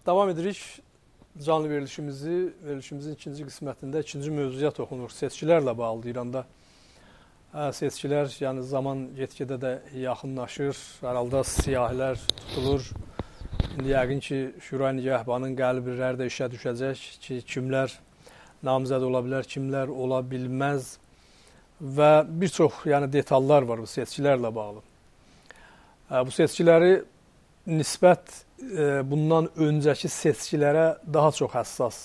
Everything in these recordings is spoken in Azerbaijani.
Devam edirik canlı verilişimizin ikinci qismətində ikinci mövzuya toxunuruq. Seçkilərlə bağlı İranda. Seçkilər, yəni zaman get-gedə də yaxınlaşır. Hər halda siyahilər tutulur. İndi yəqin ki, Şura Nigahbanının qəlbləri də işə düşəcək ki, kimlər namizəd ola bilər, kimlər ola bilməz və bir çox detallar var bu seçkilərlə bağlı. Bu seçkiləri nisbət bundan öncəki seçkilərə daha çox həssas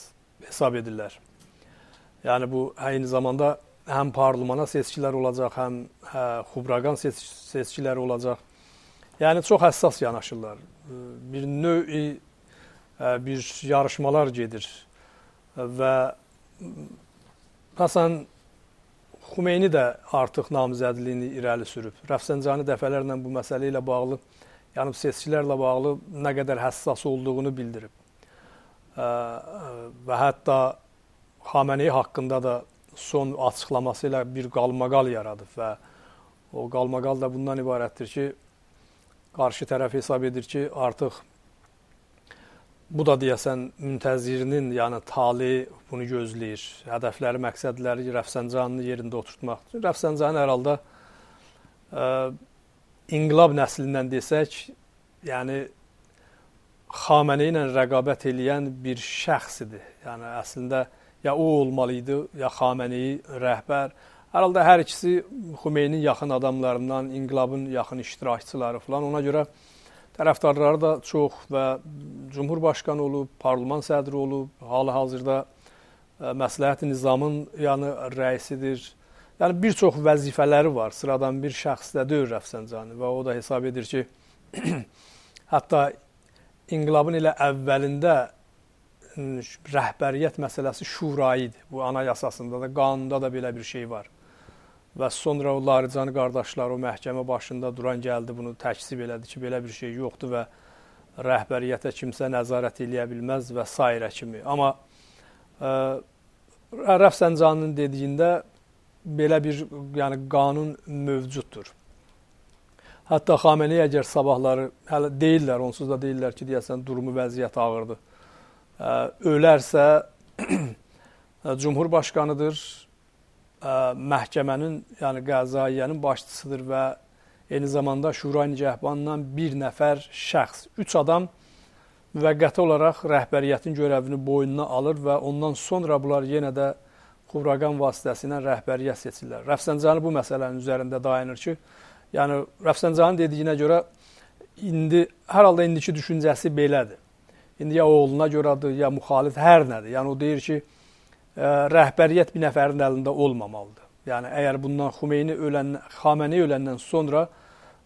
hesab edirlər. Yəni bu eyni zamanda həm parlamentə seçkilər olacaq, həm xubroqan seçkiləri olacaq. Yəni çox həssas yanaşırlar. Bir növ bir yarışmalar gedir və məsələn Xumeyni də artıq namizədliyini irəli sürüb. Rəfsəncani dəfələrlə bu məsələ ilə bağlı, yəni seçkilərlə bağlı nə qədər həssas olduğunu bildirib. Və hətta Xameneyi haqqında da son açıqlaması ilə bir qalmaqal yaradıb və o qalmaqal da bundan ibarətdir ki, qarşı tərəf hesab edir ki, artıq bu da deyəsən müntəzirinin, yəni taleyi bunu gözləyir. Hədəfləri, məqsədləri Rəfsəncanini yerində oturtmaqdır. Rəfsəncani hər halda İnqilab nəslindən desək, yəni Xameneyi ilə rəqabət eləyən bir şəxs idi. Yəni əslində ya o olmalıydı, ya Xameneyi rəhbər. Hər halda hər ikisi Xumeynin yaxın adamlarından, İnqilabın yaxın iştirakçıları falan. Ona görə tərəfdarları da çox və Cumhurbaşqanı olub, parlament sədri olub, hal-hazırda Məsləhət-i Nizamın rəisidir. Yəni bir çox vəzifələri var, sıradan bir şəxs də deyil Rəfsəncani və o da hesab edir ki, hətta İnqilabın elə əvvəlində rəhbəriyyət məsələsi şurayı idi. Bu anayasasında da, qanunda da belə bir şey var. Və sonra o Larijani qardaşlar o məhkəmə başında duran gəldi, bunu təksib elədi ki, belə bir şey yoxdur və rəhbəriyyətə kimsə nəzarət eləyə bilməz və s. kimi. Amma Rəfsəncaninin dediyində belə bir qanun mövcuddur. Hətta Xameneyi əgər sabahları, hələ deyirlər, onsuz da deyirlər ki, deyəsən durumu vəziyyət ağırdır. Ölərsə, Cumhurbaşqanıdır, məhkəmənin, yəni qəzaiyənin başçısıdır və eyni zamanda Şura Nigahbanından bir nəfər şəxs, 3 adam müvəqqəti olaraq rəhbəriyyətin görəvini boynuna alır və ondan sonra bunlar yenə də xubroqan vasitəsilə rəhbəriyyət seçirlər. Rəfsəncani bu məsələnin üzərində dayanır ki, yəni Rəfsəncani dediyinə görə hər halda indiki düşüncəsi belədir. İndi ya oğluna görədir, ya müxalif hər nədir. Yəni o deyir ki, rəhbəriyyət bir nəfərin əlində olmamalıdır. Yəni əgər bundan Xameneyi öləndən sonra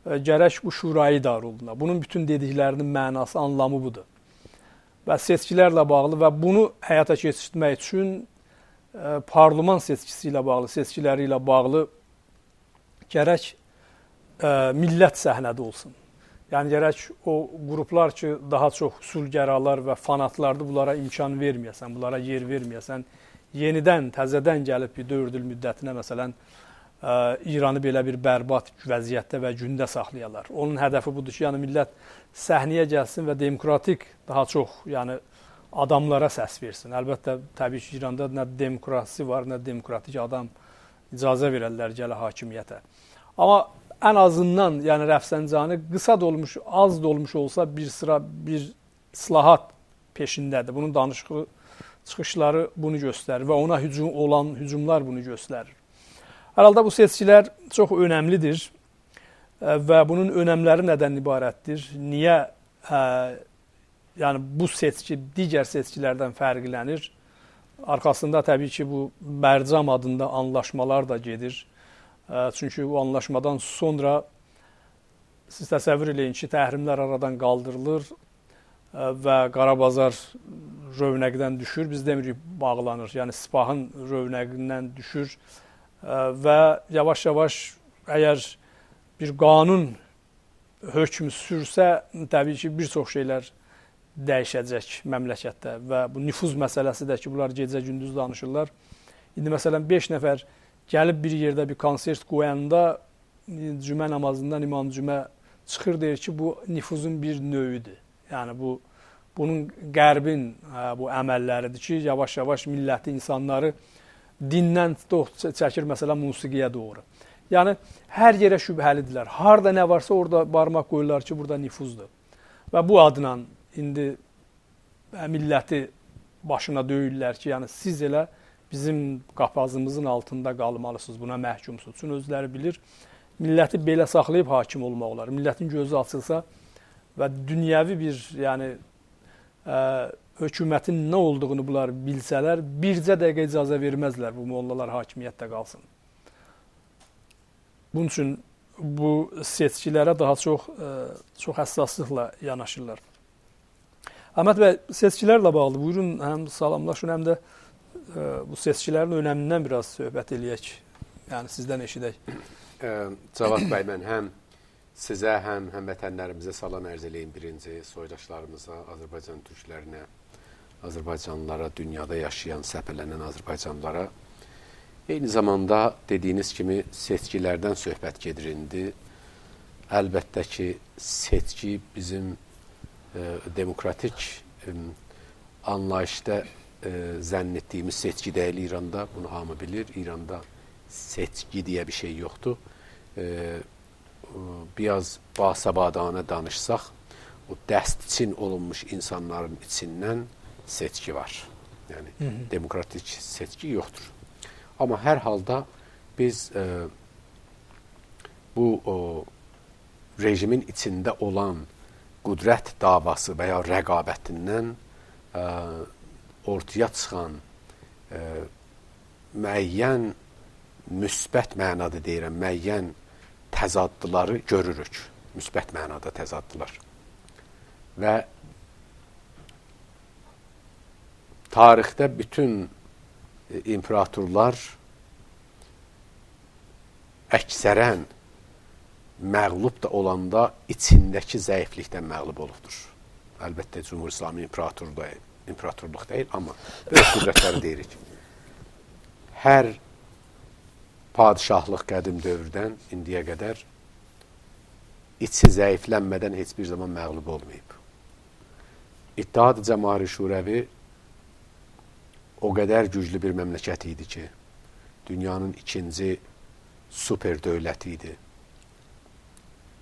gərək bu şurayı idarə olunur. Bunun bütün dediklərinin mənası, anlamı budur. Və seçkilərlə bağlı və bunu həyata keçirtmək üçün parlament seçkisi ilə bağlı, seçkiləri ilə bağlı gərək millət səhnədə olsun. Yəni gərək o qruplar ki, daha çox usulgəralar və fanatlardır, bunlara imkan verməyəsən, bunlara yer verməyəsən, yenidən, təzədən gəlib bir 4 il müddətinə məsələn İranı belə bir bərbad vəziyyətdə və gündə saxlayalar. Onun hədəfi budur ki, yəni millət səhnəyə gəlsin və demokratik daha çox, yəni adamlara səs versin. Əlbəttə, təbii ki, İranda nə demokrasi var, nə demokratik adam icazə verərlər gələ hakimiyyətə. Amma ən azından, yəni Rəfsəncani qısa da olmuş, az da olmuş olsa bir islahat peşindədir. Bunun danışıqlı çıxışları bunu göstərir və ona olan hücumlar bunu göstərir. Hər halda bu seçkilər çox önəmlidir və bunun önəmləri nədən ibarətdir? Niyə yəni bu seçki digər seçkilərdən fərqlənir? Arxasında təbii ki, bu Bərcam adında anlaşmalar da gedir. Çünki bu anlaşmadan sonra siz təsəvvür eləyin ki, təhrimlər aradan qaldırılır və Qarabazar rövnəqdən düşür. Biz demirik bağlanır, yəni Sipahın rövnəqindən düşür və yavaş-yavaş əgər bir qanun hökm sürsə, təbii ki, bir çox şeylər dəyişəcək məmləkətdə və bu nüfuz məsələsi də ki, bunlar gecə-gündüz danışırlar. İndi məsələn 5 nəfər gəlib bir yerdə bir konsert qoyanda cümə namazından İmam Cümə çıxır deyir ki, bu nüfuzun bir növüdür. Yəni bu bunun Qərbin bu əməlləridir ki, yavaş-yavaş milləti, insanları dindən çəkir, məsələn, musiqiyə doğru. Yəni, hər yerə şübhəlidirlər. Harada nə varsa orada barmaq qoyurlar ki, burada nüfuzdur. Və bu adla indi milləti başına döyürlər ki, yəni siz elə bizim qapazımızın altında qalmalısınız, buna məhkumsunuz. Çünki özləri bilir, milləti belə saxlayıb hakim olmaq olar. Millətin gözü açılsa və dünyəvi bir, yəni, hökumətin nə olduğunu bunlar bilsələr, bircə dəqiqə icazə verməzlər bu mollalar hakimiyyətdə qalsın. Bunun üçün bu seçkilərə daha çox həssaslıqla yanaşırlar. Əhməd bəy, seçkilərlə bağlı buyurun, həm salamlaşın, həm də bu seçkilərin önəmindən biraz söhbət eləyək. Yəni sizdən eşidək. Cavad bəy, mən həm sizə, həm həmvətənlərimizə salam ərz eləyim birinci, soydaşlarımıza, Azərbaycan türklərinə, Azərbaycanlılara, dünyada yaşayan, səpələnən Azərbaycanlılara. Eyni zamanda dediyiniz kimi seçkilərdən söhbət gedir indi. Əlbəttə ki, seçki bizim demokratik anlayışda zənn etdiyimiz seçki deyil İranda. Bunu hamı bilir. İranda seçki deyə bir şey yoxdur. Biraz basabadanə danışsaq, o dəst için olunmuş insanların içindən seçki var. Yəni, demokratik seçki yoxdur. Amma hər halda biz bu rejimin içində olan qüdrət davası və ya rəqabətindən ortaya çıxan müəyyən müsbət mənada deyirəm, müəyyən təzadlıları görürük. Müsbət mənada təzadlılar. Və tarixdə bütün imperatorlar əksərən məğlub da olanda içindəki zəiflikdən məğlub olubdur. Əlbəttə, Cumhur İslami imperatorluq deyil, amma böyük qüdrətləri deyirik. Hər padişahlıq qədim dövrdən indiyə qədər içi zəiflənmədən heç bir zaman məğlub olmayıb. İttihad-ı Cəmahi Şurəvi o qədər güclü bir məmləkət idi ki, dünyanın ikinci super dövləti idi.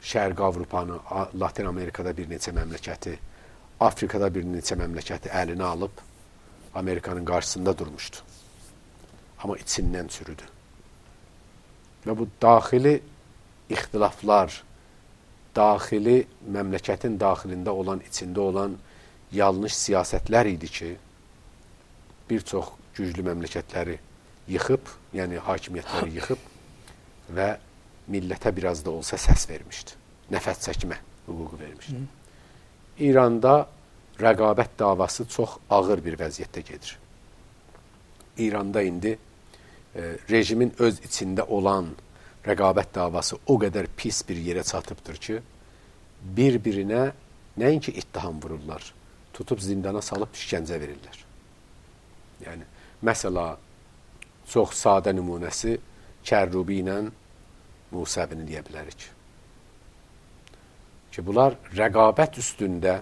Şərqi Avropanı, Latin Amerikada bir neçə məmləkəti, Afrikada bir neçə məmləkəti əlinə alıb Amerikanın qarşısında durmuşdu. Amma içindən çürüdü. Və bu daxili ixtilaflar, daxili məmləkətin daxilində olan, içində olan yanlış siyasətlər idi ki, bir çox güclü məmləkətləri yıxıb, yəni hakimiyyətləri yıxıb və millətə biraz da olsa səs vermişdi. Nəfəs çəkmə hüququ vermişdi. İranda rəqabət davası çox ağır bir vəziyyətdə gedir. İranda indi rejimin öz içində olan rəqabət davası o qədər pis bir yerə çatıbdır ki, bir-birinə nəinki ittiham vururlar, tutub zindana salıb işgəncə verirlər. Yəni, məsəla, çox sadə nümunəsi Kərrubi ilə Musəvini deyə bilərik. Ki, bunlar rəqabət üstündə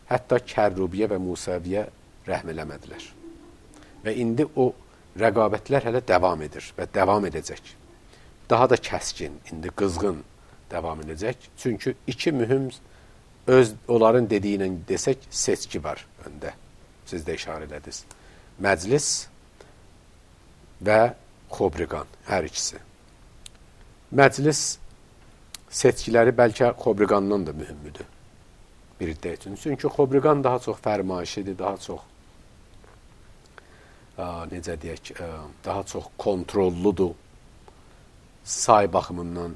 hətta Kərrubiyə və Musəviyə rəhm eləmədilər. Və indi o rəqabətlər hələ davam edir və davam edəcək. Daha da kəskin, indi qızğın davam edəcək. Çünki iki mühüm, onların dediyi ilə desək, seçki var öndə. Siz də işarə elədiniz. Məclis və Xobriqan, hər ikisi. Məclis seçkiləri bəlkə Xobriqandan da mühümmüdür bir iddia üçün. Çünki Xobriqan daha çox fərmayişidir, daha çox necə deyək, daha çox kontrolludur. Say baxımından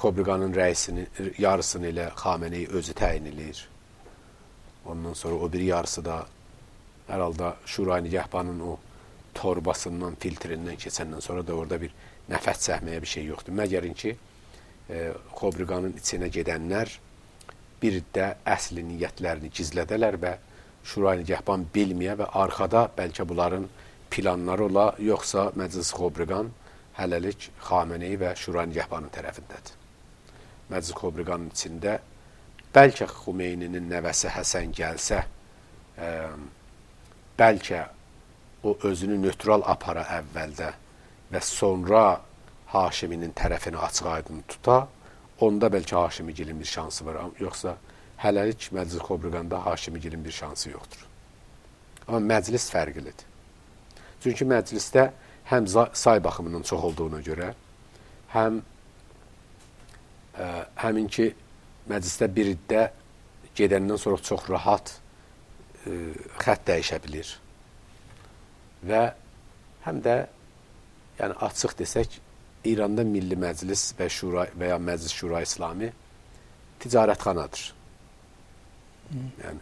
Xobriqanın rəisini, yarısını ilə Xameneyi özü təyin edir. Ondan sonra o bir yarısı da hər halda Şura Nigahbanın o torbasından, filtrindən keçəndən sonra da orada bir nəfəs çəkməyə bir şey yoxdur. Məgərin ki, Xobriqanın içinə gedənlər bir də əsli niyyətlərini gizlədələr və Şura Nigahban bilməyə və arxada bəlkə bunların planları ola, yoxsa Məclis Xobriqan hələlik Xameneyi və Şura Nigahbanın tərəfindədir. Məclis Xobriqanın içində bəlkə Xumeyninin nəvəsi Həsən gəlsə, bəlkə o özünü nötral apara əvvəldə və sonra Haşiminin tərəfini açıq-aydın tuta, onda bəlkə Haşimigilin bir şansı var. Yoxsa hələlik Məclis Xobriqanda Haşimigilin bir şansı yoxdur. Amma məclis fərqlidir. Çünki məclisdə həm say baxımından çox olduğuna görə, həminki məclisdə bir iddə gedəndən sonra çox rahat xətt dəyişə bilir. Və həm də yəni açıq desək, İranda Milli Məclis və ya Məclis Şura İslami ticarətxanadır. Yəni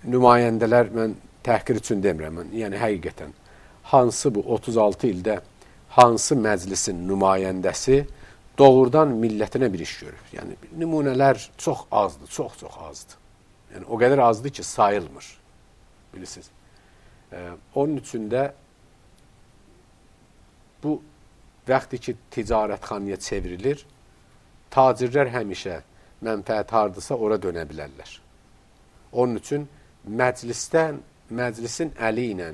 nümayəndələr, mən təhqir üçün demirəm, yəni həqiqətən hansı bu 36 ildə hansı məclisin nümayəndəsi doğrudan millətinə bir iş görür. Yəni nümunələr çox azdır, çox azdır. Yəni o qədər azdır ki, sayılmır. Bilirsiniz. Onun üçün də bu vaxtı ki, ticarətxanaya çevrilir, tacirlər həmişə mənfəət hardırsa ora dönə bilərlər. Onun üçün məclisin əli ilə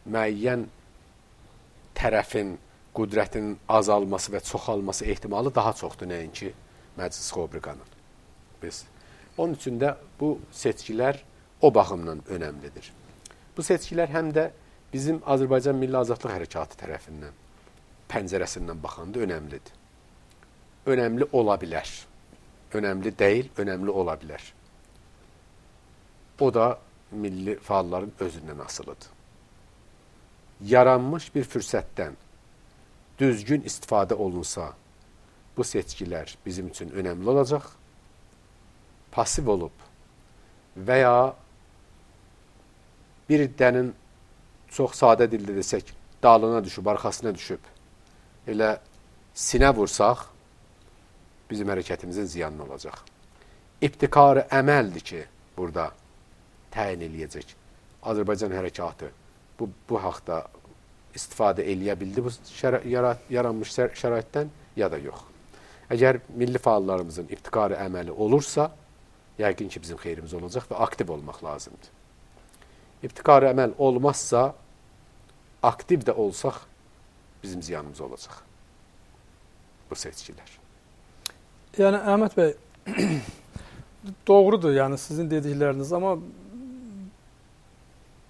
müəyyən tərəfin qüdrətinin azalması və çoxalması ehtimalı daha çoxdur nəinki Məclis Xobriqanın. Onun üçün də bu seçkilər o baxımdan önəmlidir. Bu seçkilər həm də bizim Azərbaycan Milli Azadlıq Hərəkatı tərəfindən, pəncərəsindən baxanda önəmlidir. Önəmli ola bilər. Önəmli deyil, önəmli ola bilər. O da milli fəalların özündən asılıdır. Yaranmış bir fürsətdən düzgün istifadə olunsa, bu seçkilər bizim üçün önəmli olacaq. Pasiv olub və ya bir iddənin çox sadə dildə desək, dalına düşüb, arxasına düşüb, elə sinə vursaq, bizim hərəkətimizin ziyanı olacaq. İbtikarı əməldir ki, burada təyin eləyəcək. Azərbaycan hərəkatı bu haqda istifadə eləyə bildi bu yaranmış şəraitdən, ya da yox. Əgər milli fəallarımızın ibtikarı əməli olursa, yəqin ki, bizim xeyrimiz olacaq və aktiv olmaq lazımdır. İbtikarı əməl olmazsa, aktiv də olsaq, bizim ziyanımız olacaq. Bu seçkilər. Yəni, Əhməd bəy, doğrudur, yəni sizin dedikləriniz, amma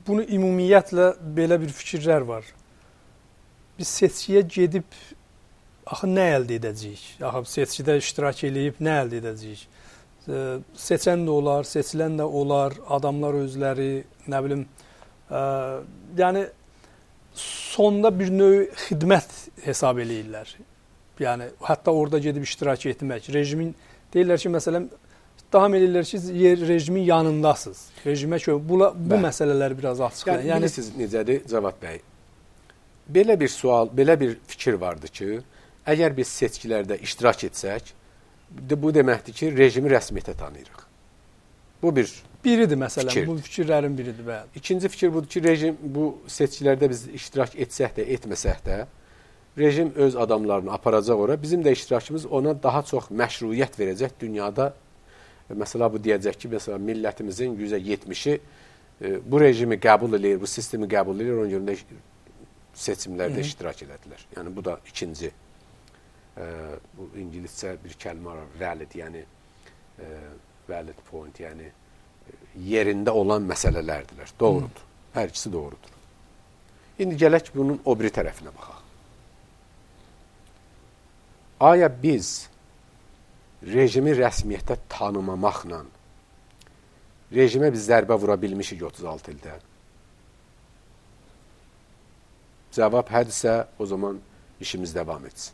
bunu ümumiyyətlə belə bir fikirlər var. Biz seçkiyə gedib, axı nə əldə edəcəyik? Axı seçkidə iştirak edib, nə əldə edəcəyik? Seçən də olar, seçilən də olar, adamlar özləri, nə bilim, yəni sonda bir növ xidmət hesab eləyirlər. Yəni, hətta orada gedib iştirak etmək. Rejimin, deyirlər ki, məsələn, davam edirlər ki, rejimin yanındasınız. Rejimə bu məsələlər biraz açıq. Yəni, bilirsiniz necədir Cavad bəy? Belə bir sual, belə bir fikir vardı ki, əgər biz seçkilərdə iştirak etsək, bu deməkdir ki, rejimi rəsmiyyətə tanıyırıq. Bu biridir məsələn, fikirdir. Bu fikirlərin biridir. Bəli. İkinci fikir budur ki, rejim bu seçkilərdə biz iştirak etsək də, etməsək də, rejim öz adamlarını aparacaq ora, bizim də iştirakımız ona daha çox məşruiyyət verəcək dünyada. Məsələ bu deyəcək ki, məsələn, millətimizin %70-i bu rejimi qəbul edir, bu sistemi qəbul edir, onun görə seçimlərdə iştirak edədilər. Yəni, bu da ikinci, bu İngiliscə bir kəlmə var, valid, yəni valid point, yəni yerində olan məsələlərdirlər. Doğrudur. Hər ikisi doğrudur. İndi gələk bunun o biri tərəfinə baxaq. Aya biz rejimi rəsmiyyətə tanımamaqla rejimə biz zərbə vura bilmişik 36 ildə? Cavab hədsə, o zaman işimiz davam etsin.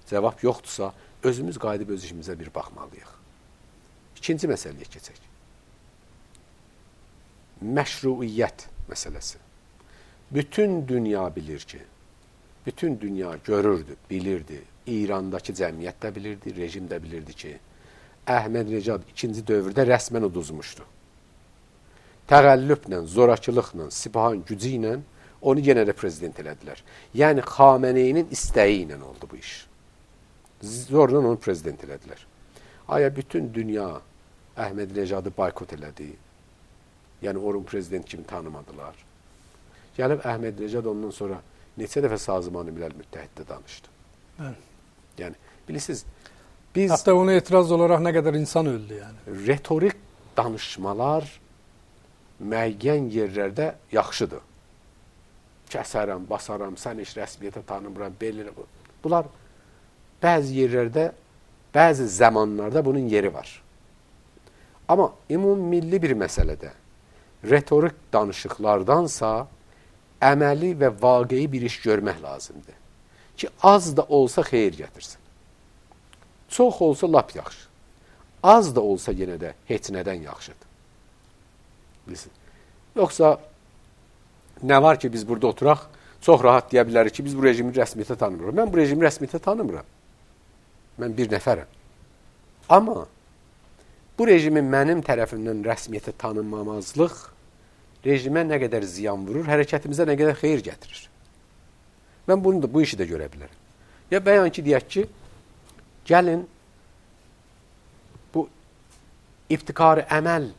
Cavab yoxdursa, özümüz qayıdıb öz işimizə bir baxmalıyıq. İkinci məsələyə keçək. Məşruiyyət məsələsi. Bütün dünya bilir ki, bütün dünya görürdü, bilirdi, İrandakı cəmiyyət də bilirdi, rejim də bilirdi ki, Əhməd Necad ikinci dövrdə rəsmən uduzmuşdu. Təğəllüblə, zorakılıqla, sipahan gücü ilə onu yenə də prezident elədilər. Yəni, Xameneyinin istəyi ilə oldu bu iş. Zorla onu prezident elədilər. Aya bütün dünya Əhmədinecadı boykot elədi. Yəni onun prezident kimi tanımadılar. Gəlib Əhmədinecad ondan sonra neçə dəfə Sazıman-ı Milal Müttəhiddə danışdı. Bəli. Yəni bilirsiniz, biz Hətta ona etiraz olaraq nə qədər insan öldü yəni. retorik danışmalar müəyyən yerlərdə yaxşıdır. Kəsərəm, basaram, sən heç rəsmiyyətə tanımıram, belə. Bunlar bəzi yerlərdə, bəzi zamanlarda bunun yeri var. Amma ümummilli bir məsələdə retorik danışıqlardansa əməli və vaqei bir iş görmək lazımdır. Ki, az da olsa xeyir gətirsin. Çox olsa lap yaxşı. Az da olsa yenə də heç nədən yaxşıdır. Bilsin. Yoxsa nə var ki, biz burada oturaq, çox rahat deyə bilərik ki, biz bu rejimi rəsmiyyətə tanımırıq. Mən bu rejimi rəsmiyyətə tanımıram. Mən bir nəfərəm. Amma bu rejimin mənim tərəfimdən rəsmiyyətə tanınmamazlıq rejimə nə qədər ziyan vurur, hərəkətimizə nə qədər xeyir gətirir. Mən bunu da, bu işi də görə bilərəm. Ya bəyan ki, deyək ki, gəlin bu ibtikarı əməl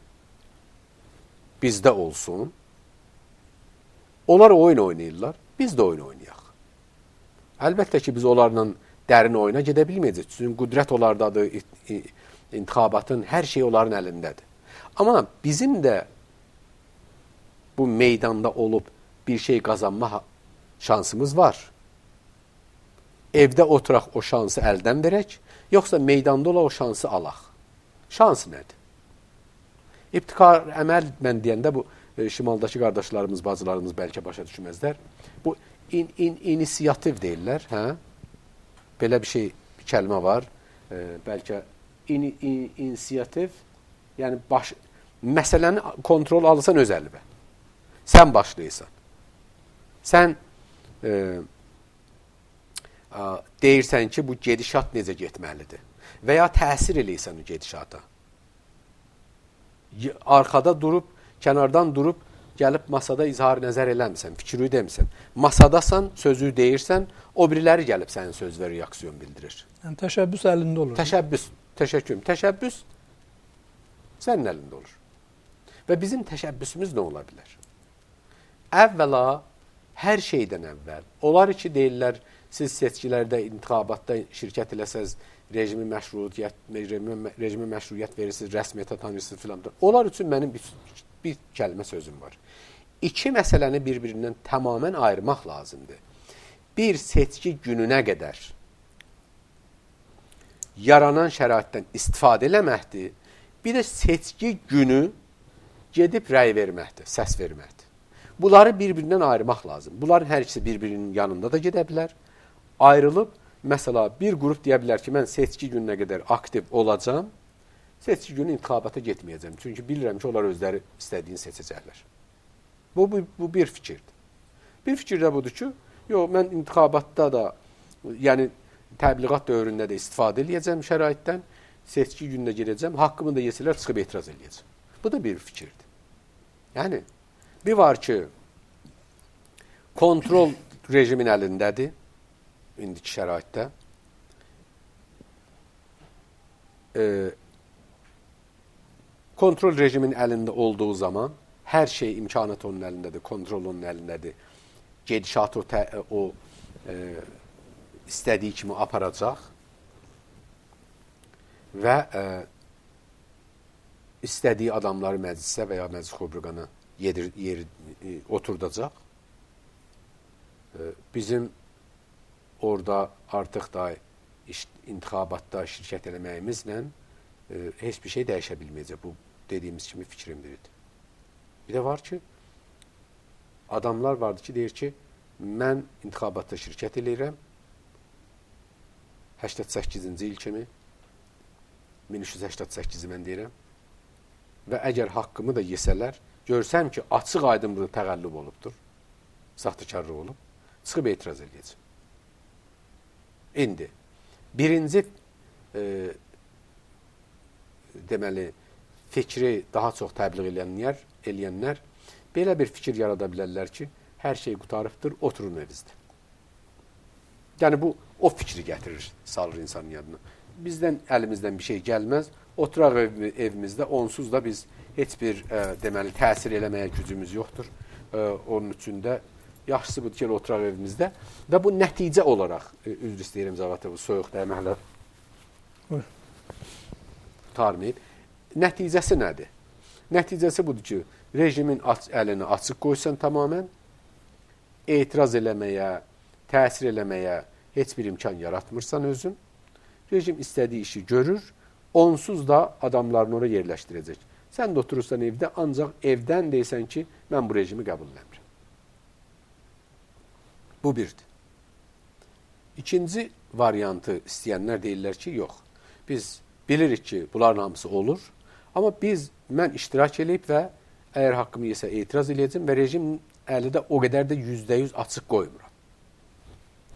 bizdə olsun. Onlar oyun oynayırlar, biz də oyun oynayaq. Əlbəttə ki, biz onlarla dərin oyuna gedə bilməyəcək. Çünki qüdrət onlardadır, intixabatın hər şey onların əlindədir. Amma bizim də bu meydanda olub bir şey qazanma şansımız var. Evdə oturaq o şansı əldən verək, yoxsa meydanda ola o şansı alaq. Şans nədir? İbtikar əməl mən deyəndə bu şimaldakı qardaşlarımız, bacılarımız bəlkə başa düşməzlər. Bu inisiyativ deyirlər. Hə? Belə bir şey, bir kəlmə var. Bəlkə inisiyativ, yəni məsələni kontrol alırsan öz əlibə. Sən başlayırsan. Sən deyirsən ki, bu gedişat necə getməlidir. Və ya təsir eləyirsən o gedişata. Arxada durub, kənardan durub, gəlib masada izhar nəzər eləmirsən, fikri demirsən. Masadasan, sözü deyirsən, o biriləri gəlib sənin söz və reaksiyon bildirir. Yəni təşəbbüs əlində olur. Təşəbbüs, təşəkkür. Təşəbbüs sənin əlində olur. Və bizim təşəbbüsümüz nə ola bilər? Əvvəla, hər şeydən əvvəl, onlar ki, deyirlər, siz seçkilərdə, intixabatda şirkət eləsəz, rejimi məşruiyyət verirsiniz, rəsmiyyətə tanıyırsınız filan. Onlar üçün mənim bir kəlmə sözüm var. İki məsələni bir-birindən tamamən ayırmaq lazımdır. Bir seçki gününə qədər yaranan şəraitdən istifadə eləməkdir. Bir də seçki günü gedib rəy verməkdir, səs verməkdir. Bunları bir-birindən ayırmaq lazım. Bunların hər ikisi bir-birinin yanında da gedə bilər. Ayrılıb, məsələ bir qrup deyə bilər ki, mən seçki gününə qədər aktiv olacam, seçki günü intixabata getməyəcəm. Çünki bilirəm ki, onlar özləri istədiyini seçəcəklər. Bu bir fikirdir. Bir fikir də budur ki, yox, mən intixabatda da, yəni təbliğat dövründə də istifadə edəcəm şəraitdən, seçki gününə gedəcəm, haqqımı da yesələr çıxıb etiraz edəcəm. Bu da bir fikirdir. Yəni, bir var ki, kontrol rejimin əlindədir, indiki şəraitdə. Kontrol rejimin əlində olduğu zaman hər şey imkanat onun əlindədir, kontrol onun əlindədir. Gedişatı o istədiyi kimi aparacaq və istədiyi adamları məclisə və ya məclis xubruqana oturdacaq. Bizim orada artıq da intixabatda şirkət eləməyimizlə heç bir şey dəyişə bilməyəcək. Bu dediyimiz kimi fikrimdir. Bir də var ki, adamlar vardır ki, deyir ki, mən intixabatda şirkət eləyirəm 88-ci il kimi 1388-i mən deyirəm və əgər haqqımı da yesələr, görsəm ki, açıq aydın burada təqəllüb olubdur, saxtakarlıq olub, çıxıb etiraz edəcəm. İndi, birinci deməli, fikri daha çox təbliğ eləyənlər belə bir fikir yarada bilərlər ki, hər şey qutarıbdır, oturun evinizdə. Yəni, bu, o fikri gətirir, salır insanın yadına. bizdən əlimizdən bir şey gəlməz. Oturaq evimizdə, onsuz da biz heç bir deməli təsir eləməyə gücümüz yoxdur. Onun üçün də yaxşısı budur ki, oturaq evimizdə və bu nəticə olaraq, üzr istəyirəm Zavatov, soyuq dəyməklə tarmayın. Nəticəsi nədir? Nəticəsi budur ki, rejimin əlini açıq qoysan tamamən, etiraz eləməyə, təsir eləməyə heç bir imkan yaratmırsan özün. Rejim istədiyi işi görür, onsuz da adamlarını oraya yerləşdirəcək. Sən də oturursan evdə, ancaq evdən deysən ki, mən bu rejimi qəbul eləmirəm. Bu birdir. İkinci variantı istəyənlər deyirlər ki, yox. Biz bilirik ki, bunların hamısı olur, amma mən iştirak edib və əgər haqqımı yesə etiraz edəcəm və rejim əli də o qədər də %100 açıq qoymuram.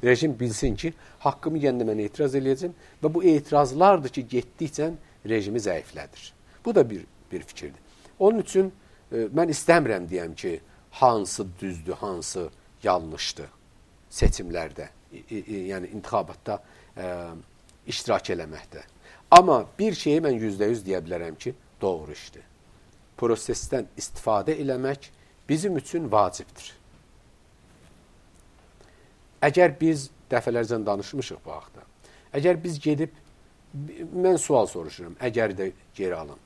Rejim bilsin ki, haqqımı yəndə mən etiraz edəcəm və bu etirazlardır ki, getdikcə rejimi zəiflədir. Bu da bir fikirdir. Onun üçün mən istəmirəm deyəm ki, hansı düzdür, hansı yanlışdır seçimlərdə, yəni intixabatda iştirak eləməkdə. Amma bir şeyi mən %100 deyə bilərəm ki, doğru işdir. Prosesdən istifadə eləmək bizim üçün vacibdir. Əgər biz dəfələrcə danışmışıq bu haqda, əgər biz gedib, mən sual soruşuram, əgər də geri alım,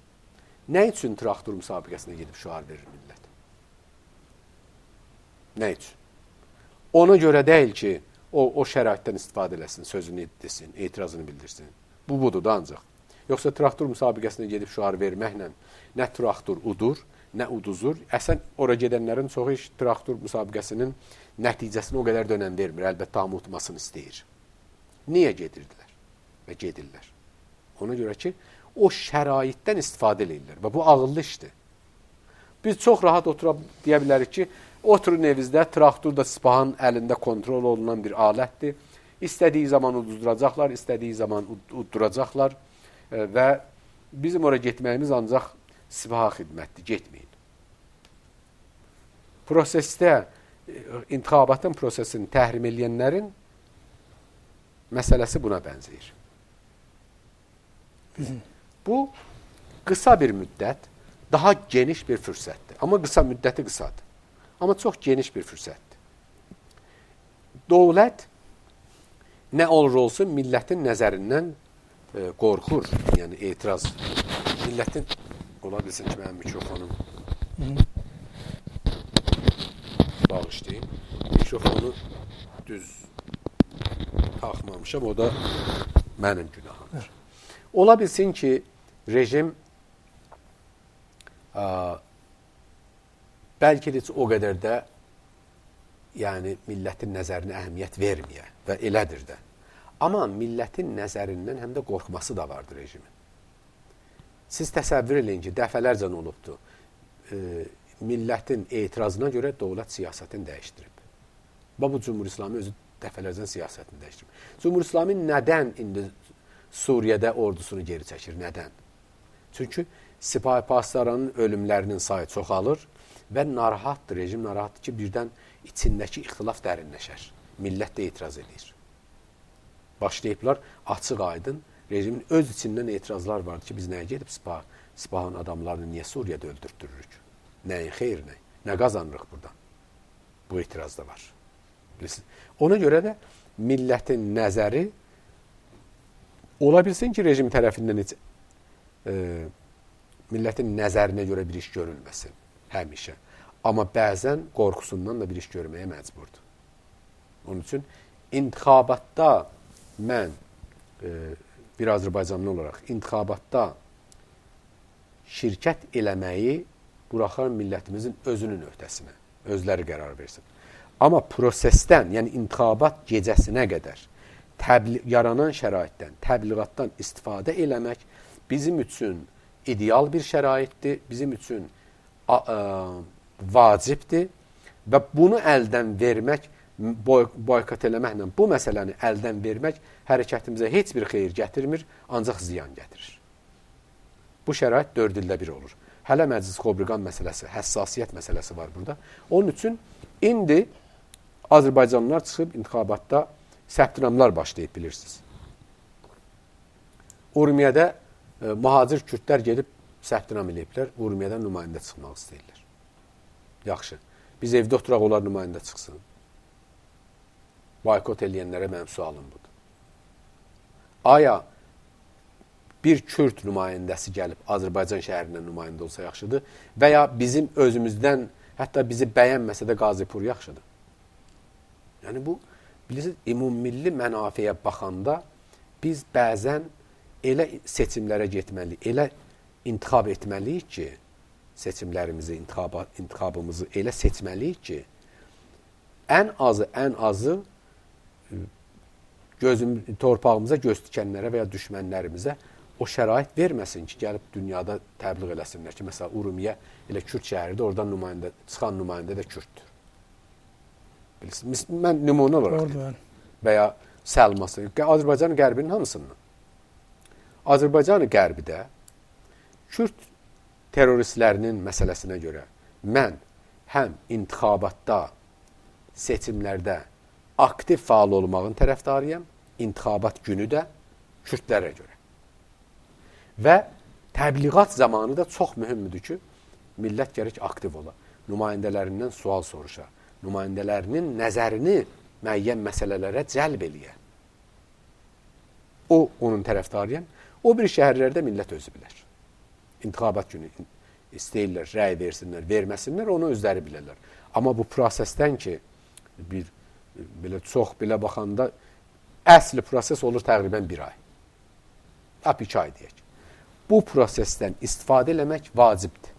nə üçün traktor müsabiqəsinə gedib şüar verir millət? Nə üçün? Ona görə deyil ki, o şəraitdən istifadə eləsin, sözünü desin, etirazını bildirsin. Bu budur da ancaq. Yoxsa traktor müsabiqəsinə gedib şüar verməklə nə traktor udur, nə uduzur. Əsən ora gedənlərin çoxu iş traktor müsabiqəsinin nəticəsinə o qədər də önəm vermir. Əlbəttə hamı utmasını istəyir. Niyə gedirdilər və gedirlər? Ona görə ki, o şəraitdən istifadə edirlər və bu ağıllı işdir. Biz çox rahat oturub deyə bilərik ki, oturun evinizdə, traktor da Sipahan əlində kontrol olunan bir alətdir. İstədiyi zaman uduzduracaqlar, istədiyi zaman udduracaqlar və bizim oraya getməyimiz ancaq Sipaha xidmətdir, getməyin. Prosesdə, intixabatın prosesini təhrim eləyənlərin məsələsi buna bənzəyir. Bu, qısa bir müddət, daha geniş bir fürsətdir. Amma qısa müddəti qısadır. Amma çox geniş bir fürsətdir. Dövlət nə olur olsun, millətin nəzərindən qorxur, yəni etiraz. Millətin, ola bilsin ki, mənim mikrofonum bağışlayayım. Mikrofonu düz taxmamışam, o da mənim günahımdır. Ola bilsin ki, rejim bəlkə də o qədər də yəni millətin nəzərinə əhəmiyyət verməyə və elədir də. Amma millətin nəzərindən həm də qorxması da vardır rejimin. Siz təsəvvür eləyin ki, dəfələrcə olubdur. Millətin etirazına görə dövlət siyasətini dəyişdirib. Bu Cumhur İslami özü dəfələrcə siyasətini dəyişdirib. Cumhur İslami nədən indi Suriyədə ordusunu geri çəkir? Nədən? Çünki Sipahi Pasdaranın ölümlərinin sayı çoxalır və narahatdır, rejim narahatdır ki, birdən içindəki ixtilaf dərinləşər. Millət də etiraz edir. Başlayıblar açıq aydın, rejimin öz içindən etirazlar vardı ki, biz nəyə gedib Sipahan adamlarını niyə Suriyədə öldürtdürürük? Nəyin xeyrinə? Nə qazanırıq buradan? Bu etiraz da var. Bilirsiniz? Ona görə də millətin nəzəri ola bilsin ki, rejim tərəfindən heç millətin nəzərinə görə bir iş görülməsin həmişə. Amma bəzən qorxusundan da bir iş görməyə məcburdur. Onun üçün intixabatda mən bir Azərbaycanlı olaraq intixabatda şirkət eləməyi buraxan millətimizin özünün öhdəsinə, özləri qərar versin. Amma prosesdən, yəni intixabat gecəsinə qədər yaranan şəraitdən, təbliğatdan istifadə eləmək bizim üçün ideal bir şəraitdir, bizim üçün vacibdir və bunu əldən vermək, boykot eləməklə bu məsələni əldən vermək hərəkətimizə heç bir xeyir gətirmir, ancaq ziyan gətirir. Bu şərait 4 ildə bir olur. Hələ məclis qobriqan məsələsi, həssasiyyət məsələsi var burada. Onun üçün indi Azərbaycanlılar çıxıb intixabatda səptinamlar başlayıb bilirsiniz. Urmiyədə mühacir kürdlər gedib səhvdinam eləyiblər. Urmiyədən nümayəndə çıxmaq istəyirlər. Yaxşı. Biz evdə oturaq, onlar nümayəndə çıxsın. Boykot eləyənlərə mənim sualım budur. Aya bir Kürd nümayəndəsi gəlib Azərbaycan şəhərindən nümayəndə olsa yaxşıdır və ya bizim özümüzdən, hətta bizi bəyənməsə də Qazipur yaxşıdır. Yəni bu, bilirsiniz, ümummilli mənafeyə baxanda biz bəzən elə seçimlərə getməliyik, elə intixab etməliyik ki, seçimlərimizi, intixabımızı elə seçməliyik ki, ən azı torpağımıza göz tikənlərə və ya düşmənlərimizə o şərait verməsin ki, gəlib dünyada təbliğ eləsinlər ki, məsələn, Urumiyə elə Kürd şəhəridir, oradan çıxan nümayəndə də Kürddür. Bilirsiniz, mən nümunə olaraq deyim. Və ya Səlması, Azərbaycanın qərbinin hamısından. Azərbaycanın qərbidə Kürd teröristlərinin məsələsinə görə mən həm intixabatda, seçimlərdə aktiv faal olmağın tərəfdarıyam, intixabat günü də Kürdlərə görə. Və təbliğat zamanı da çox mühümdür ki, millət gərək aktiv ola, nümayəndələrindən sual soruşa, nümayəndələrinin nəzərini müəyyən məsələlərə cəlb eləyə. Onun tərəfdarıyam. O bir şəhərlərdə millət özü bilər. İntixabat günü istəyirlər, rəy versinlər, verməsinlər, onu özləri bilərlər. Amma bu prosesdən ki, belə çox belə baxanda əsli proses olur təqribən bir ay. Lap 2 ay deyək. Bu prosesdən istifadə eləmək vacibdir.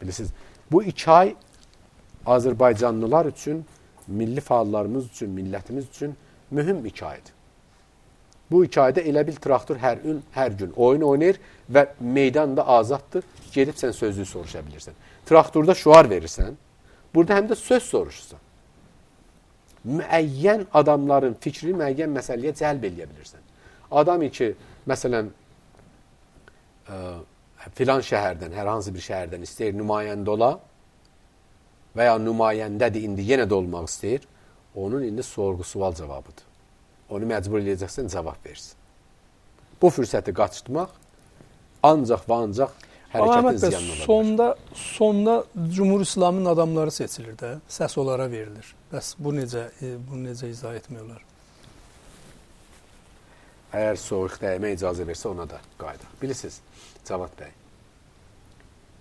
Bilirsiniz, bu 2 ay Azərbaycanlılar üçün, milli fəallarımız üçün, millətimiz üçün mühüm 2 aydır. Bu 2 ayda elə bil traktor hər gün oyun oynayır və meydan da azaddır. Gedib sən sözlüyü soruşa bilirsən. Traktorda şuar verirsən, burada həm də söz soruşursan. Müəyyən adamların fikri müəyyən məsələyə cəlb eləyə bilirsən. Adam ki, məsələn, filan şəhərdən, hər hansı bir şəhərdən istəyir nümayəndə ola və ya nümayəndədir, indi yenə də olmaq istəyir, onun indi sorğu-sual cavabıdır. Onu məcbur eləyəcəksən, cavab versin. Bu fürsəti qaçırtmaq ancaq və ancaq hərəkətin ziyanı olabilir. Sonda Cumhur İslamın adamları seçilir də, səs onlara verilir. Bəs bunu necə izah etmək olar? Əgər soyuq dəymə icazə versə, ona da qayıdaq. Bilirsiniz, Cavad bəy,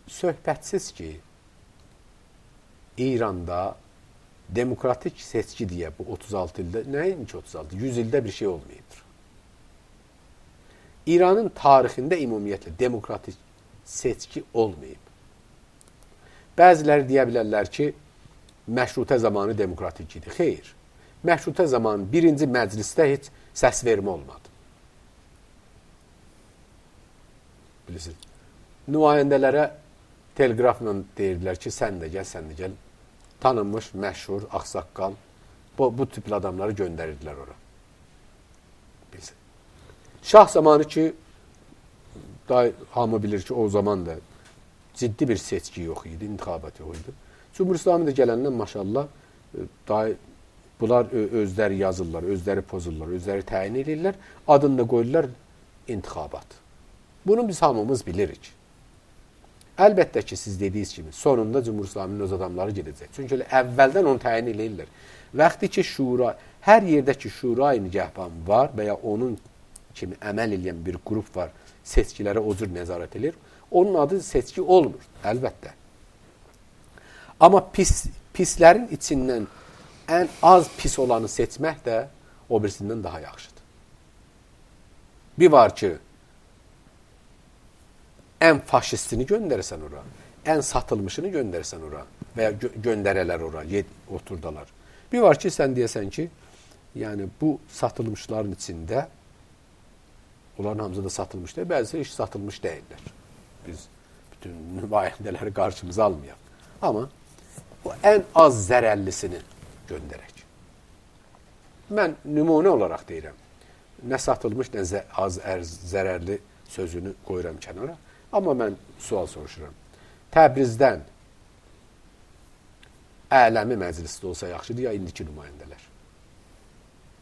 söhbətsiz ki, İranda demokratik seçki deyə bu 36 ildə, nəyin ki 36, 100 ildə bir şey olmayıbdır. İranın tarixində ümumiyyətlə demokratik seçki olmayıb. Bəziləri deyə bilərlər ki, məşrutə zamanı demokratik idi. Xeyr, məşrutə zamanı birinci məclisdə heç səs vermə olmadı. Bilirsiniz, nümayəndələrə telqrafla deyirdilər ki, sən də gəl, tanınmış, məşhur, ağsaqqal, bu tipli adamları göndərirdilər ora. Bilirsiniz. Şah zamanı ki, hamı bilir ki, o zaman da ciddi bir seçki yox idi, intixabat yox idi. Cumhur İslamı da gələndən maşallah, bunlar özləri yazırlar, özləri pozurlar, özləri təyin edirlər, adını da qoyurlar intixabat. Bunu biz hamımız bilirik. Əlbəttə ki, siz dediyiniz kimi, sonunda Cumhur İslamının öz adamları gedəcək. Çünki əvvəldən onu təyin edirlər. Vaxtı ki, şura, hər yerdə ki, şura-i nigahban var və ya onun kimi əməl edən bir qrup var, seçkilərə o cür nəzarət edir, onun adı seçki olmur, əlbəttə. Amma pislərin içindən ən az pis olanı seçmək də o birisindən daha yaxşıdır. Bir var ki, ən faşistini göndərsən ora, ən satılmışını göndərsən ora və ya göndərələr ora, oturdalar. Bir var ki, sən deyəsən ki, yəni bu satılmışların içində, onların hamısı da satılmış deyil, bəzisi heç satılmış deyirlər. Biz bütün nümayəndələri qarşımıza almayaq. Amma o ən az zərərlisini göndərək. Mən nümunə olaraq deyirəm, nə satılmış, nə az zərərli sözünü qoyuram kənara. Amma mən sual soruşuram. Təbrizdən Ələmi məclisdə olsa yaxşıdır, ya indiki nümayəndələr?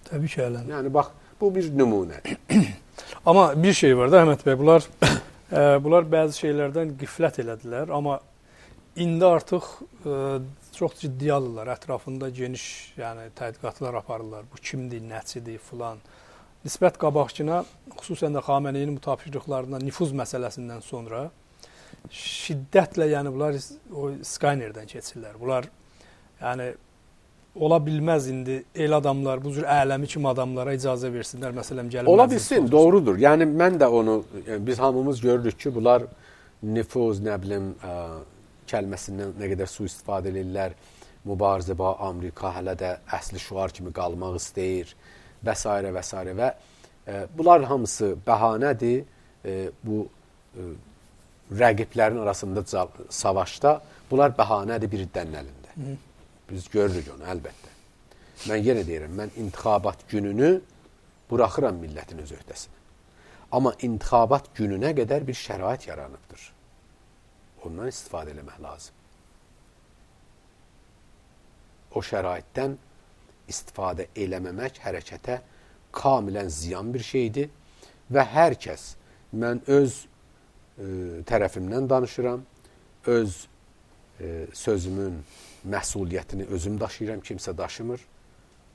Təbii ki, Ələmi. Yəni, bax, bu bir nümunədir. Amma bir şey var da Əhməd bəy, bunlar bəzi şeylərdən qiflət elədilər, amma indi artıq çox ciddi alırlar, ətrafında geniş tədqiqatlar aparırlar. Bu kimdir, nəçidir filan. Nisbət qabaqçına, xüsusən də Xameneinin bu tapşırıqlarından, nüfuz məsələsindən sonra şiddətlə bunlar o Skynerdən keçirlər. Bunlar ola bilməz indi el adamlar, bu cür ələmi kimi adamlara icazə versinlər, məsələn, gəlib. Ola bilsin, doğrudur. Yəni mən də onu, biz hamımız görürük ki, bunlar nüfuz, nə bilim, kəlməsindən nə qədər sui-istifadə edirlər, mübarizə ba Amerika hələ də əsli şüar kimi qalmaq istəyir və s. və s. və bunlar hamısı bəhanədir bu rəqiblərin arasında savaşda, bunlar bəhanədir bir iddianın əlində. Biz görürük onu, əlbəttə. Mən yenə deyirəm, mən intixabat gününü buraxıram millətin öz öhdəsinə. Amma intixabat gününə qədər bir şərait yaranıbdır. Ondan istifadə eləmək lazım. O şəraitdən istifadə eləməmək hərəkətə kamilən ziyan bir şeydir və hər kəs, mən öz tərəfimdən danışıram, öz sözümün məsuliyyətini özüm daşıyıram, kimsə daşımır.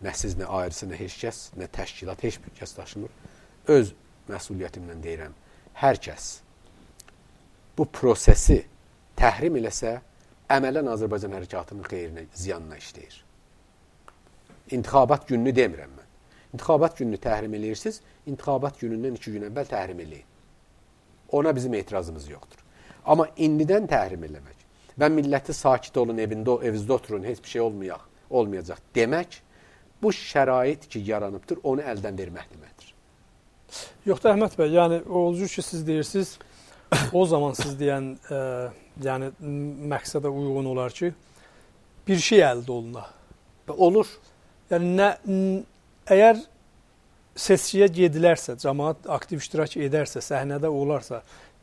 Nə siz, nə ayrısı, nə heç kəs, nə təşkilat, heç bir kəs daşımır. Öz məsuliyyətimlə deyirəm, hər kəs bu prosesi təhrim eləsə, əmələn Azərbaycan hərəkatının xeyrinə, ziyanına işləyir. İntixabat gününü demirəm mən. İntixabat gününü təhrim eləyirsiniz, intixabat günündən 2 gün əvvəl təhrim eləyin. Ona bizim etirazımız yoxdur. Amma indidən təhrim eləmək və milləti sakit olun, evinizdə oturun, heç bir şey olmayacaq demək, bu şərait ki, yaranıbdır, onu əldən vermək deməkdir. Yox da Əhməd bəy, o cür ki, siz deyirsiniz, o zaman siz deyən məqsədə uyğun olar ki, bir şey əldə oluna. Olur. Əgər seçkiyə gedilərsə, cəmaət aktiv iştirak edərsə, səhnədə olarsa,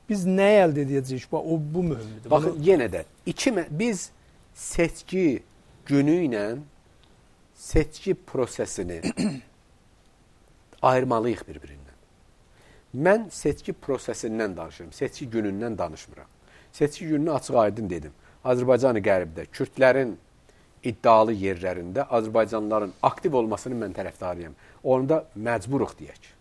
biz nə əldə edəcəyik? Bu mühümdür. Baxın, yenə də, biz seçki günü ilə seçki prosesini ayırmalıyıq bir-birindən. Mən seçki prosesindən danışıram, seçki günündən danışmıram. Seçki gününü açıq-aydın dedim. Azərbaycan-ı Qərbdə, Kürdlərin iddialı yerlərində Azərbaycanlıların aktiv olmasını mən tərəfdarıyam. Onu da məcburuq deyək.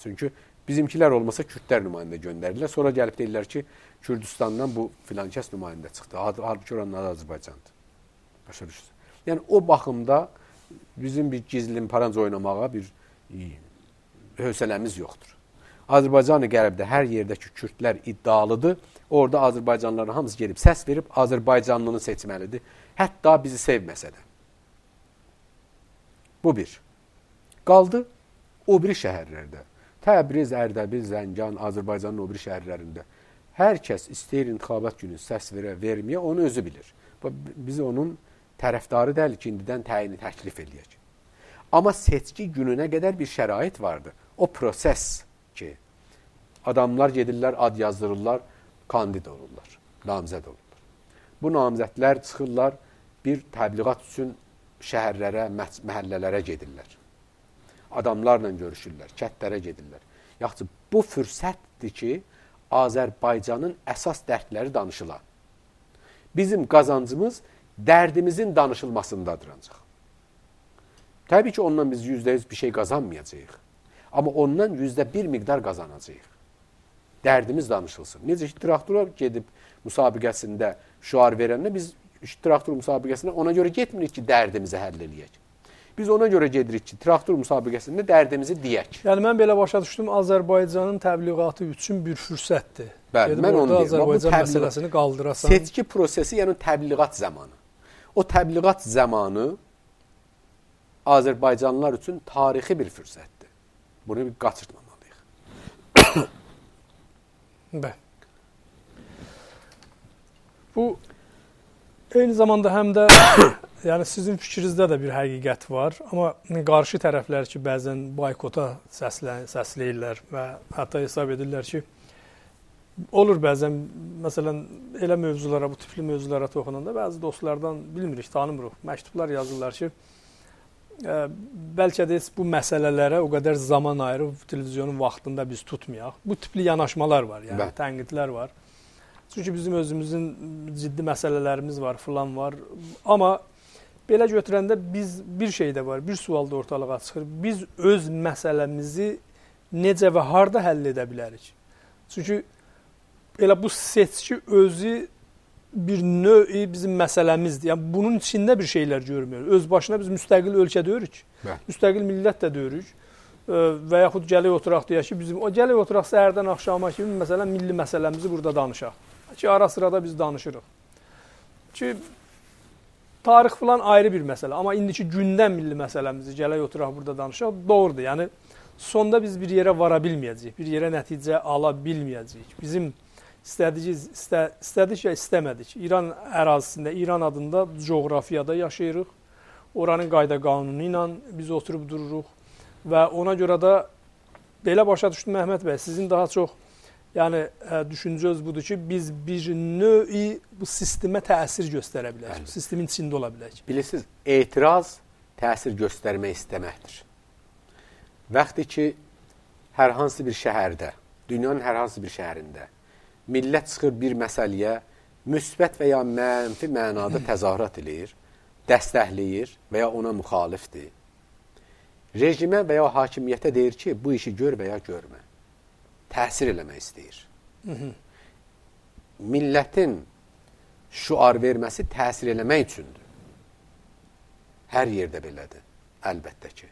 Çünki bizimkilər olmasa Kürdlər nümayəndə göndərirlər. Sonra gəlib deyirlər ki, Kürdistandan bu filan kəs nümayəndə çıxdı. Halbuki oranın adı Azərbaycandır. Başa düşürsünüz. Yəni, o baxımda bizim bir gizlin paranc oynamağa bir hövsələmiz yoxdur. Azərbaycan-ı Qərbdə hər yerdəki Kürdlər iddialıdır. Orada Azərbaycanlıların hamısı gelib səs verib Azərbaycanlını seçməlidir. Hətta bizi sevməsə də. Bu bir. Qaldı o biri şəhərlərdə. Təbriz, Ərdəbil, Zəngan, Azərbaycanın o biri şəhərlərində. Hər kəs istəyir intixabat günü səs verməyə, onu özü bilir. Biz onun tərəfdarı deyil ki, indidən təyini təklif eləyək. Amma seçki gününə qədər bir şərait vardı. O proses ki, adamlar gedirlər, ad yazdırırlar, kandid olurlar, namizəd olurlar. Bu namizədlər çıxırlar, bir təbliğat üçün şəhərlərə, məhəllələrə gedirlər. Adamlarla görüşürlər, kətlərə gedirlər. Yaxşı, bu fürsətdir ki, Azərbaycanın əsas dərdləri danışılan. Bizim qazancımız dərdimizin danışılmasındadır ancaq. Təbii ki, ondan biz %100 bir şey qazanmayacağıq. Amma ondan %1 miqdar qazanacağıq. Dərdimiz danışılsın. Necə ki, traktora gedib müsabiqəsində şüar verəndə biz traktor müsabiqəsində ona görə getmirik ki, dərdimizi həll eləyək. Biz ona görə gedirik ki, traktor müsabiqəsində dərdimizi deyək. Yəni, mən belə başa düşdüm, Azərbaycanın təbliğatı üçün bir fürsətdir. Bəli, mən onu deyirəm. Azərbaycan məsələsini qaldırasan. Seçki prosesi, yəni təbliğat zamanı. O təbliğat zamanı Azərbaycanlılar üçün tarixi bir fürsətdir. Bunu bir qaçırtmamalıyıq. Bəli. Bu, eyni zamanda həm də yəni sizin fikrinizdə də bir həqiqət var, amma qarşı tərəflər ki, bəzən boykota səsləyirlər və hətta hesab edirlər ki, olur bəzən, məsələn, elə mövzulara, bu tipli mövzulara toxunanda bəzi dostlardan bilmirik, tanımırıq, məktublar yazırlar ki, bəlkə də bu məsələlərə o qədər zaman ayırıb televizyonun vaxtında biz tutmayaq. Bu tipli yanaşmalar var, yəni tənqidlər var. Çünki bizim özümüzün ciddi məsələlərimiz var, filan var. Amma belə götürəndə biz bir şey də var, bir sual da ortalığa çıxır. Biz öz məsələmizi necə və harda həll edə bilərik? Çünki elə bu seçki özü bir növ bizim məsələmizdir. Yəni bunun içində bir şeylər görmüyoruz. Öz başına biz müstəqil ölkə deyirik. Müstəqil millət də deyirik. Və yaxud gələk oturaq deyək ki, bizim o gələk oturaq səhərdən axşama kimi məsələn milli məsələmizi burada danışaq. Ki ara sırada biz danışırıq. Ki tarix filan ayrı bir məsələ, amma indiki gündən milli məsələmizi gələk oturaq burada danışaq doğrudur. Yəni sonda biz bir yerə vara bilməyəcəyik, bir yerə nəticə ala bilməyəcəyik. Bizim istədik ya istəmədik. İran ərazisində, İran adında coğrafiyada yaşayırıq. Oranın qayda qanunu ilə biz oturub dururuq və ona görə də belə başa düşdüm Məhəmməd bəy, sizin daha çox yəni düşüncəniz budur ki, biz bir növ bu sistemə təsir göstərə bilərik. Sistemin içində ola bilərik. Bilirsiniz, etiraz təsir göstərmək istəməkdir. Vaxtı ki, hər hansı bir şəhərdə, dünyanın hər hansı bir şəhərində millət çıxır bir məsələyə müsbət və ya mənfi mənada təzahürat eləyir, dəstəkləyir və ya ona müxalifdir. Rejimə və ya hakimiyyətə deyir ki, bu işi gör və ya görmə. Təsir eləmək istəyir. Millətin şüar verməsi təsir eləmək üçündür. Hər yerdə belədir, əlbəttə ki.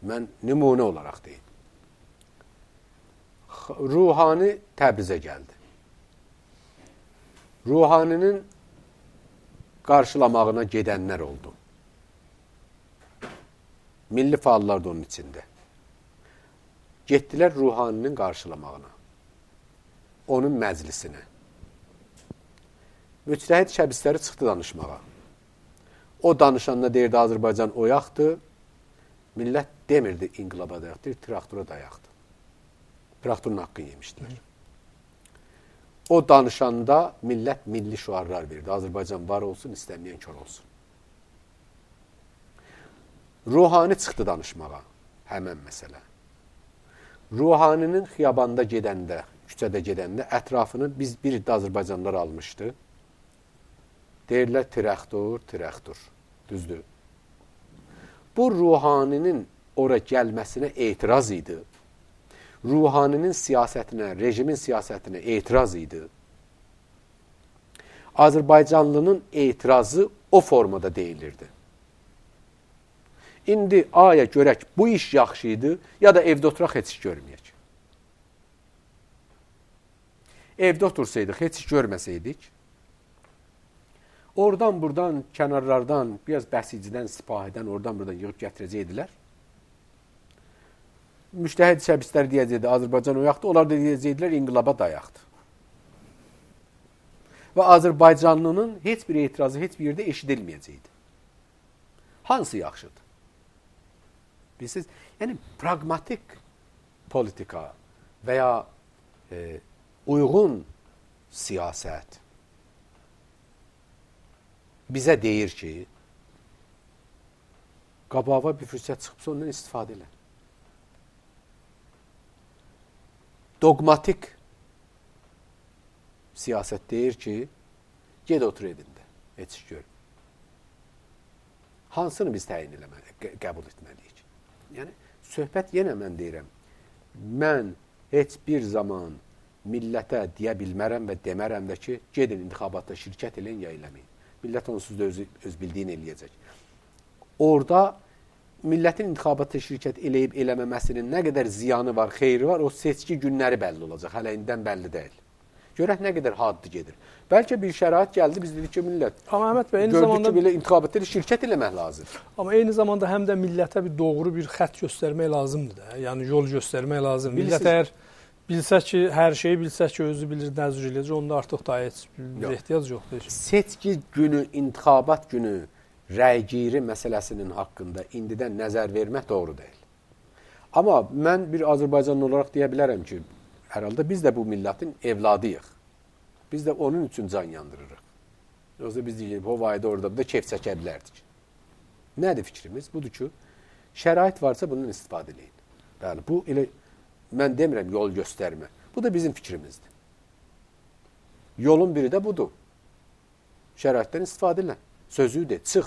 Mən nümunə olaraq deyim. Ruhani Təbrizə gəldi. Ruhaninin qarşılamağına gedənlər oldu. Milli fəallar da onun içində. Getdilər Ruhaninin qarşılamağına. Onun məclisinə. Müctəhid şəbisləri çıxdı danışmağa. O danışanda deyirdi Azərbaycan oyaqdır. Millət demirdi inqilaba dayaqdır, traktora dayaqdır. Traktorun haqqını yemişdilər. O danışanda millət milli şüarlar verdi. Azərbaycan var olsun, istəməyən kör olsun. Ruhani çıxdı danışmağa. Həmən məsələ. Ruhaninin xiyabanda gedəndə, küçədə gedəndə ətrafını biz bir Azərbaycanlılar almışdı. Deyirlər traktor, traktor. Düzdür. Bu Ruhaninin ora gəlməsinə etiraz idi. Ruhaninin siyasətinə, rejimin siyasətinə etiraz idi. Azərbaycanlının etirazı o formada deyilirdi. İndi aya görək bu iş yaxşı idi, ya da evdə oturaq heç iş görməyək. Evdə otursaydıq, heç iş görməsəydik, oradan, buradan, kənarlardan, biraz bəsicidən, sipahidən, oradan, buradan yığıb gətirəcəkdilər. Müctəhid şəbislər deyəcəkdi, Azərbaycan oyaqdır, onlar da deyəcəkdilər, inqilaba dayaqdır. Və Azərbaycanlının heç bir etirazı heç bir yerdə eşidilməyəcəkdi. Hansı yaxşıdır? Bilirsiniz, yəni pragmatik politika və ya uyğun siyasət bizə deyir ki, qabağa bir fürsət çıxıbsa ondan istifadə elə. Dogmatik siyasət deyir ki, ged otur evində, heç iş gör. Hansını biz təyin eləməliyik, qəbul etməliyik? Yəni, söhbət yenə mən deyirəm, mən heç bir zaman millətə deyə bilmərəm və demərəm də ki, gedin intixabatda şirkət eləyin ya eləməyin. Millət onsuz da öz bildiyini eləyəcək. Orada millətin intixabatda şirkət eləyib eləməməsinin nə qədər ziyanı var, xeyri var, o seçki günləri bəlli olacaq. Hələ indidən bəlli deyil. Görək nə qədər haddi gedir. Bəlkə bir şərait gəldi, biz dedik ki, millət. Amma Əhməd bəy, eyni gördük zamanda ki, belə intixabatda şirkət eləmək lazımdır. Amma eyni zamanda həm də millətə bir doğru bir xətt göstərmək lazımdır da. Yəni yol göstərmək lazımdır. Millət əgər bilsə ki, hər şeyi bilsə ki, özü bilir, nəzr eləyəcək, onda artıq da heç ehtiyac yoxdur. Seçki günü, intixabat günü rəygiri məsələsinin haqqında indidən nəzər vermək doğru deyil. Amma mən bir Azərbaycanlı olaraq deyə bilərəm ki, hər halda biz də bu millətin evladıyıq. Biz də onun üçün can yandırırıq. Yoksa biz deyirik, o vayda orada da keyf çəkə bilərdik. Nədir fikrimiz? Budur ki, Şərait varsa bundan istifadə edin. Yəni bu elə mən demirəm yol göstərmə. Bu da bizim fikrimizdir. Yolun biri də budur. Şəraitdən istifadə edin. Sözü de, çıx,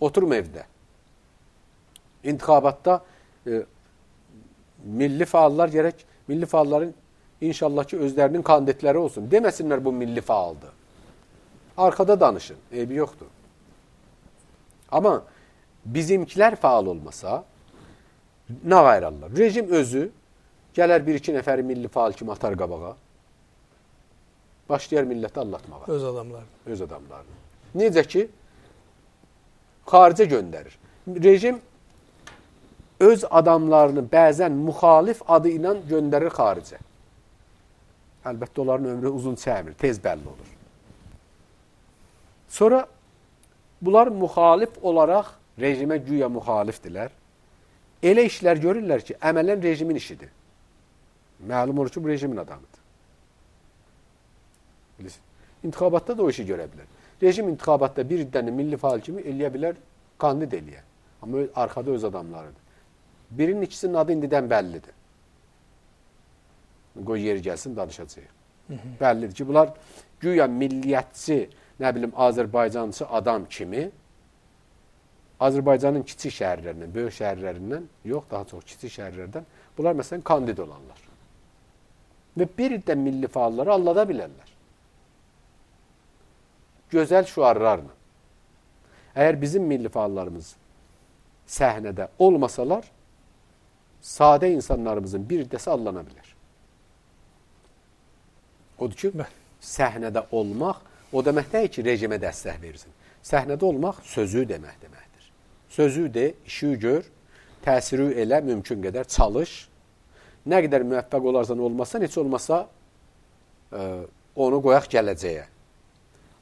oturma evdə. İntixabatda milli fəalların inşallah ki özlərinin kandidatları olsun. Deməsinlər bu milli fəaldır. Arkada danışın, eybi yoxdur. Amma bizimkilər fəal olmasa nə qayrarlar? Rejim özü gələr bir-iki nəfəri milli fəal kimi atar qabağa. Başlayar milləti allatmağa. Öz adamlarını. Öz adamlarını. Necə ki, xaricə göndərir. Rejim öz adamlarını bəzən müxalif adı ilə göndərir xaricə. Əlbəttə, onların ömrü uzun çəkmir, tez bəlli olur. Sonra bunlar müxalif olaraq rejimə güya müxalifdirlər. Elə işlər görürlər ki, əmələn rejimin işidir. Məlum olur ki, bu rejimin adamıdır. İntixabatda da o işi görə bilər. Rejim intixabatda bir dənə milli faal kimi eləyə bilər, kandid eləyə. Amma arxada öz adamlarıdır. Birinin ikisinin adı indidən bəllidir. Qoy yeri gəlsin, danışacaq. Bəllidir ki, bunlar güya milliyyətçi, nə bilim, Azərbaycançı adam kimi Azərbaycanın kiçik şəhərlərindən, böyük şəhərlərindən, yox, daha çox kiçik şəhərlərdən bunlar məsələn kandid olanlar. Və bir də milli faalları allada bilərlər. Gözəl şüarlarla. Əgər bizim milli faallarımız səhnədə olmasalar, sadə insanlarımızın bir dəsi allana bilər. Odur ki, səhnədə olmaq o demək deyil ki, rejimə dəstək versin. Səhnədə olmaq sözü demək deməkdir. Sözü de, işi gör, təsiri elə, mümkün qədər çalış. Nə qədər müvəffəq olarsan olmazsan, heç olmasa onu qoyaq gələcəyə.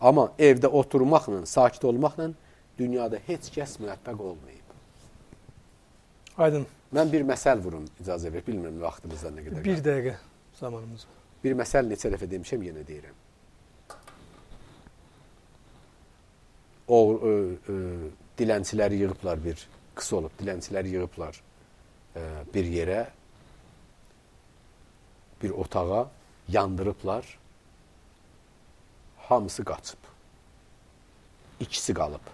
Amma evdə oturmaqla, sakit olmaqla dünyada heç kəs müvəffəq olmayıb. Aydın. Mən bir məsəl vurum, icazə ver, bilmirəm vaxtımızdan nə qədər. Bir dəqiqə zamanımız var. Bir məsəl neçə dəfə demişəm, yenə deyirəm. Dilənçiləri yığıblar bir, qısa olub, dilənçiləri yığıblar bir yerə, bir otağa, yandırıblar, hamısı qaçıb. İkisi qalıb.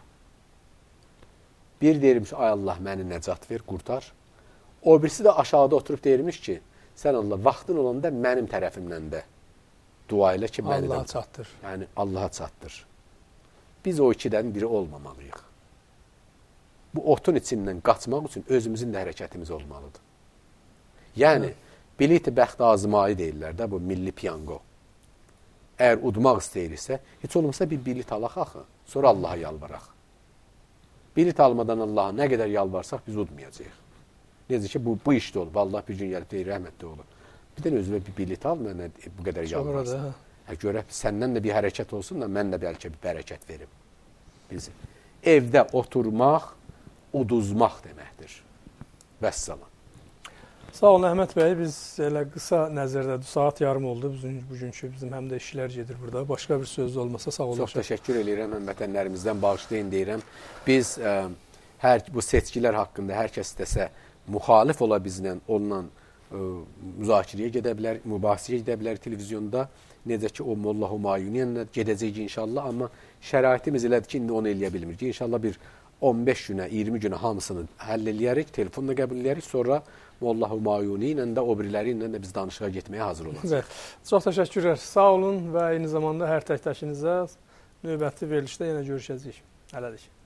Bir deyirmiş, ay Allah, məni nəcat ver, qurtar. O birisi də aşağıda oturub deyirmiş ki, sən Allah, vaxtın olanda mənim tərəfimdən də dua elə ki, məni Allaha çatdır. Yəni, Allaha çatdır. Biz o ikidən biri olmamalıyıq. Bu otun içindən qaçmaq üçün özümüzün də hərəkətimiz olmalıdır. Yəni, bileti bəxt azmayı deyirlər də, bu milli piyango. Əgər udmaq istəyirsə, heç olmasa bir bilet alaq axı, sonra Allaha yalvaraq. Bilet almadan Allaha nə qədər yalvarsaq biz udmayacağıq. Necə ki, bu işdə olub. Allah bir gün gəlib deyir, rəhmətli olur. Bir dənə özümə bir bilet al, mənə bu qədər yalvarsın. Görə səndən də bir hərəkət olsun da, mən də bəlkə bir bərəkət verim. Bizi. Evdə oturmaq, uduzmaq deməkdir. Vəssalam. Sağ olun Əhməd bəy, biz elə qısa nəzərdə saat yarım oldu. Bugünkü bizim həm də işlər gedir burada. Başqa bir söz olmasa sağ olun. Çox təşəkkür edirəm həmvətənlərimizdən bağışlayın deyirəm. Biz bu seçkilər haqqında hər kəs istəsə müxalif ola bizlə, onunla müzakirəyə gedə bilər, mübahisəyə gedə bilər televizyonda. Necə ki, o Molla Humayuni ilə gedəcək inşallah, amma şəraitimiz elədir ki, indi onu eləyə bilmirik. İnşallah bir 15 günə, 20 günə hamısını həll eləyərik, telefonla qəbul eləyərik, sonra Molla Humayuni ilə də o biriləri ilə də biz danışığa getməyə hazır olacaq. Çox təşəkkürlər. Sağ olun və eyni zamanda hər tək-təkinizə növbəti verilişdə yenə görüşəcəyik. Hələlik.